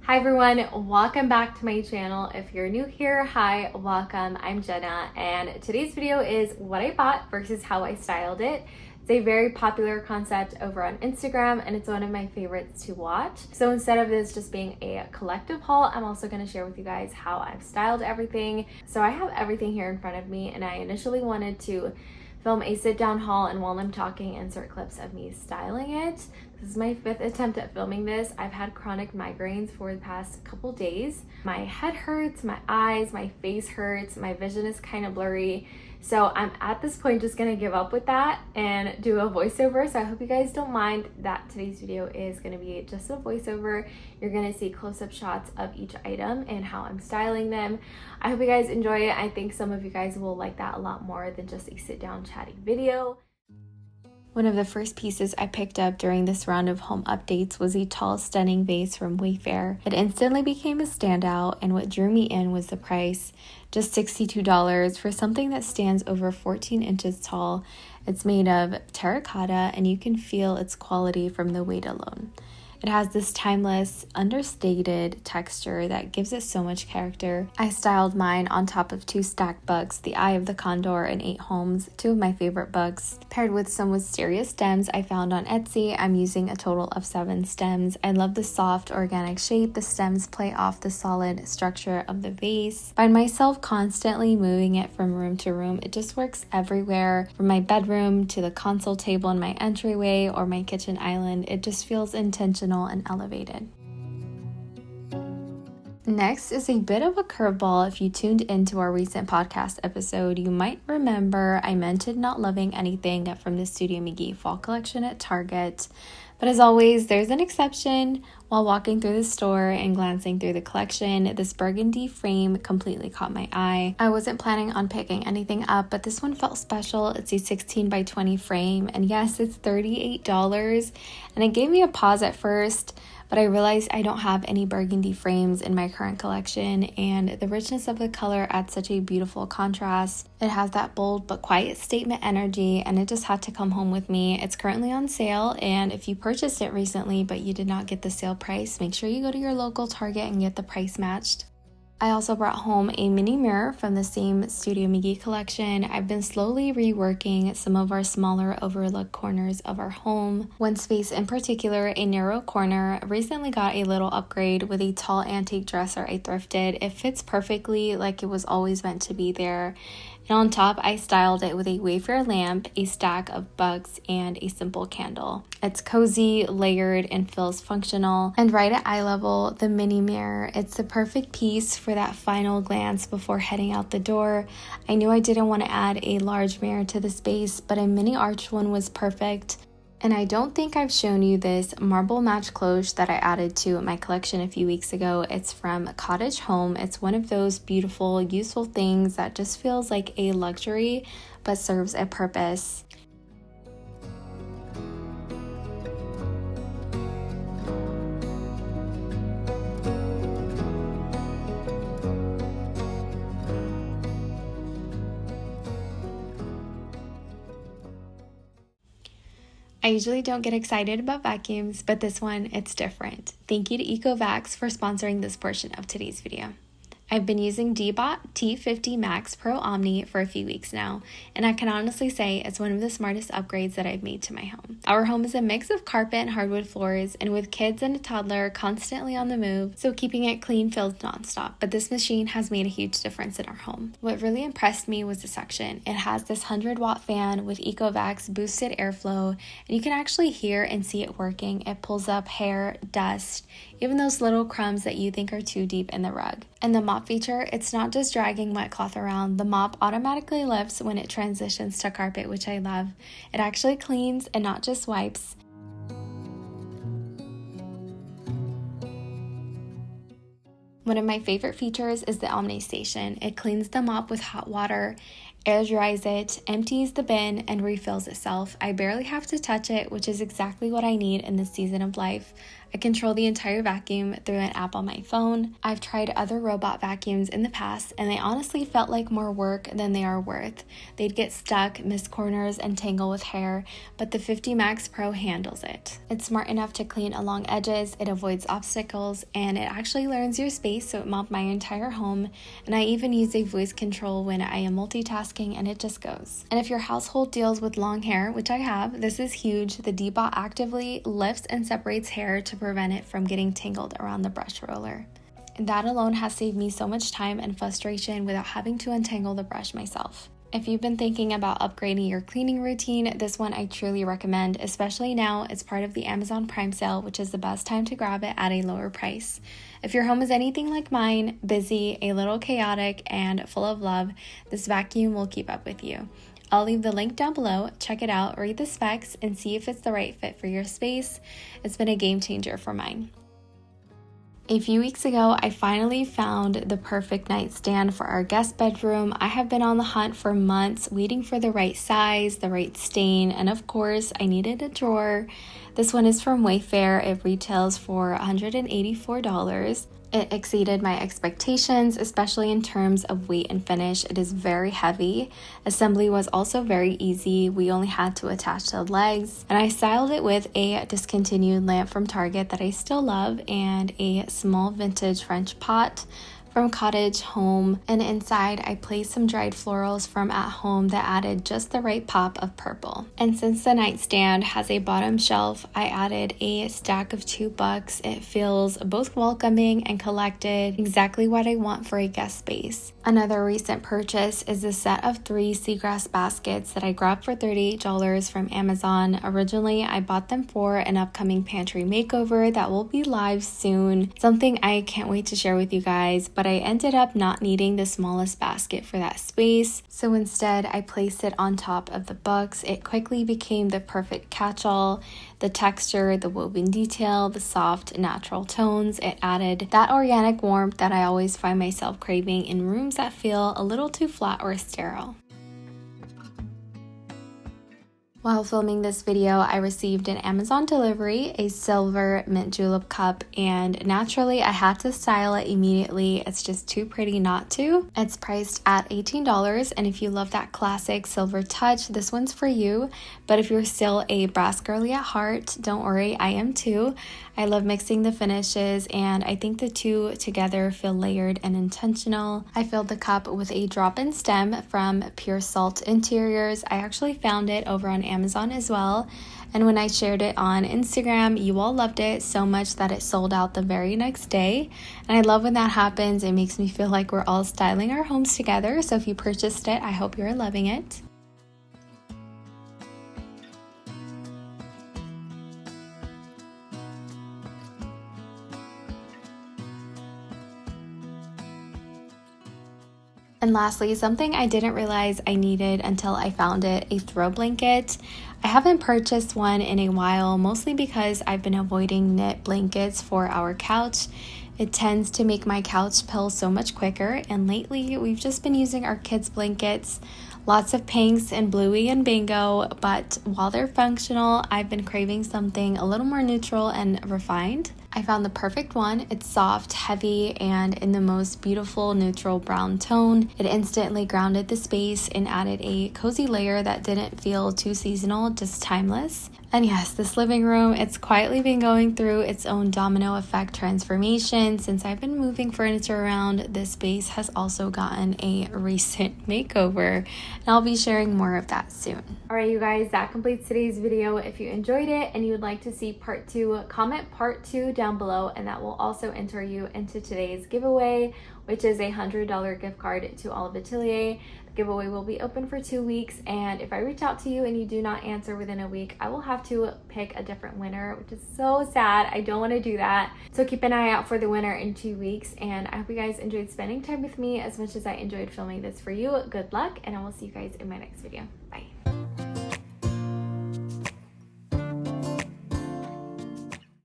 Hi everyone, welcome back to my channel. If you're new here, hi, welcome. I'm Jenna, and today's video is what I bought versus how I styled it. It's a very popular concept over on Instagram, and it's one of my favorites to watch. So instead of this just being a collective haul, I'm also going to share with you guys how I've styled everything. So I have everything here in front of me, and I initially wanted to film a sit-down haul, and while I'm talking, insert clips of me styling it. This is my 5th attempt at filming this. I've had chronic migraines for the past couple days. My head hurts, my eyes, my face hurts, my vision is kind of blurry. So I'm at this point just gonna give up with that and do a voiceover. So I hope you guys don't mind that today's video is gonna be just a voiceover. You're gonna see close-up shots of each item and how I'm styling them. I hope you guys enjoy it. I think some of you guys will like that a lot more than just a sit-down chatting video. One of the first pieces I picked up during this round of home updates was a tall, stunning vase from Wayfair. It instantly became a standout, and what drew me in was the price. Just $62 for something that stands over 14 inches tall. It's made of terracotta, and you can feel its quality from the weight alone. It has this timeless, understated texture that gives it so much character. I styled mine on top of 2 stacked books, the Eye of the Condor and 8 Homes, 2 of my favorite books. Paired with some wisteria stems I found on Etsy, I'm using a total of 7 stems. I love the soft, organic shape the stems play off the solid structure of the vase. I find myself constantly moving it from room to room. It just works everywhere, from my bedroom to the console table in my entryway or my kitchen island. It just feels intentional and elevated. Next is a bit of a curveball. If you tuned into our recent podcast episode, you might remember I mentioned not loving anything from the Studio McGee fall collection at Target. But as always, there's an exception. While walking through the store and glancing through the collection, this burgundy frame completely caught my eye. I wasn't planning on picking anything up, but this one felt special. It's a 16 by 20 frame, and yes, it's $38. And it gave me a pause at first, but I realized I don't have any burgundy frames in my current collection, and the richness of the color adds such a beautiful contrast. It has that bold but quiet statement energy, and it just had to come home with me. It's currently on sale, and if you purchased it recently but you did not get the sale price, make sure you go to your local Target and get the price matched. I also brought home a mini mirror from the same Studio McGee collection. I've been slowly reworking some of our smaller overlooked corners of our home. One space in particular, a narrow corner, recently got a little upgrade with a tall antique dresser I thrifted. It fits perfectly like it was always meant to be there. And on top, I styled it with a Wayfair lamp, a stack of books, and a simple candle. It's cozy, layered, and feels functional. And right at eye level, the mini mirror. It's the perfect piece for that final glance before heading out the door. I knew I didn't want to add a large mirror to the space, but a mini arch one was perfect. And I don't think I've shown you this marble match cloche that I added to my collection a few weeks ago. It's from Cottage Home. It's one of those beautiful, useful things that just feels like a luxury but serves a purpose. I usually don't get excited about vacuums, but this one, it's different. Thank you to EcoVax for sponsoring this portion of today's video. I've been using Dbot T50 Max Pro Omni for a few weeks now, and I can honestly say it's one of the smartest upgrades that I've made to my home. Our home is a mix of carpet and hardwood floors, and with kids and a toddler constantly on the move, so keeping it clean feels nonstop, but this machine has made a huge difference in our home. What really impressed me was the suction. It has this 100-watt fan with EcoVax boosted airflow, and you can actually hear and see it working. It pulls up hair, dust, even those little crumbs that you think are too deep in the rug. And the mop feature, it's not just dragging wet cloth around. The mop automatically lifts when it transitions to carpet, which I love. It actually cleans and not just wipes. One of my favorite features is the Omni Station. It cleans the mop with hot water, air dries it, empties the bin, and refills itself. I barely have to touch it, which is exactly what I need in this season of life. I control the entire vacuum through an app on my phone. I've tried other robot vacuums in the past and they honestly felt like more work than they are worth. They'd get stuck, miss corners, and tangle with hair, but the 50 Max Pro handles it. It's smart enough to clean along edges, it avoids obstacles, and it actually learns your space, so it mopped my entire home. And I even use a voice control when I am multitasking and it just goes. And if your household deals with long hair, which I have, this is huge. The Depot actively lifts and separates hair to prevent it from getting tangled around the brush roller. That alone has saved me so much time and frustration without having to untangle the brush myself. If you've been thinking about upgrading your cleaning routine, this one I truly recommend, especially now it's part of the Amazon Prime sale, which is the best time to grab it at a lower price. If your home is anything like mine, busy, a little chaotic, and full of love, this vacuum will keep up with you. I'll leave the link down below. Check it out, read the specs, and see if it's the right fit for your space. It's been a game changer for mine. A few weeks ago, I finally found the perfect nightstand for our guest bedroom. I have been on the hunt for months, waiting for the right size, the right stain, and of course, I needed a drawer. This one is from Wayfair. It retails for $184. It exceeded my expectations, especially in terms of weight and finish. It is very heavy. Assembly was also very easy. We only had to attach the legs. And I styled it with a discontinued lamp from Target that I still love and a small vintage French pot from Cottage Home, and inside I placed some dried florals from at home that added just the right pop of purple. And since the nightstand has a bottom shelf, I added a stack of $2. It feels both welcoming and collected, exactly what I want for a guest space. Another recent purchase is a set of 3 seagrass baskets that I grabbed for $38 from Amazon. Originally, I bought them for an upcoming pantry makeover that will be live soon, something I can't wait to share with you guys, but I ended up not needing the smallest basket for that space, so instead I placed it on top of the books. It quickly became the perfect catch-all. The texture, the woven detail, the soft natural tones, it added that organic warmth that I always find myself craving in rooms that feel a little too flat or sterile. While filming this video, I received an Amazon delivery, a silver mint julep cup, and naturally I had to style it immediately. It's just too pretty not to. It's priced at $18, and if you love that classic silver touch, this one's for you. But if you're still a brass girly at heart, don't worry, I am too. I love mixing the finishes, and I think the two together feel layered and intentional. I filled the cup with a drop-in stem from Pure Salt Interiors. I actually found it over on Amazon as well, and when I shared it on Instagram, you all loved it so much that it sold out the very next day. And I love when that happens. It makes me feel like we're all styling our homes together. So if you purchased it, I hope you're loving it. And lastly, something I didn't realize I needed until I found it, a throw blanket. I haven't purchased one in a while, mostly because I've been avoiding knit blankets for our couch. It tends to make my couch pill so much quicker, and lately we've just been using our kids' blankets. Lots of pinks and bluey and bingo, but while they're functional, I've been craving something a little more neutral and refined. I found the perfect one. It's soft, heavy, and in the most beautiful neutral brown tone. It instantly grounded the space and added a cozy layer that didn't feel too seasonal, just timeless. And yes, this living room, it's quietly been going through its own domino effect transformation. Since I've been moving furniture around, this space has also gotten a recent makeover, and I'll be sharing more of that soon. All right, you guys, that completes today's video. If you enjoyed it and you would like to see part 2, comment part 2 down below, and that will also enter you into today's giveaway, which is a $100 gift card to All of Atelier. The giveaway will be open for 2 weeks, and if I reach out to you and you do not answer within a week, I will have to pick a different winner, which is so sad. I don't want to do that. So keep an eye out for the winner in 2 weeks, and I hope you guys enjoyed spending time with me as much as I enjoyed filming this for you. Good luck, and I will see you guys in my next video. Bye.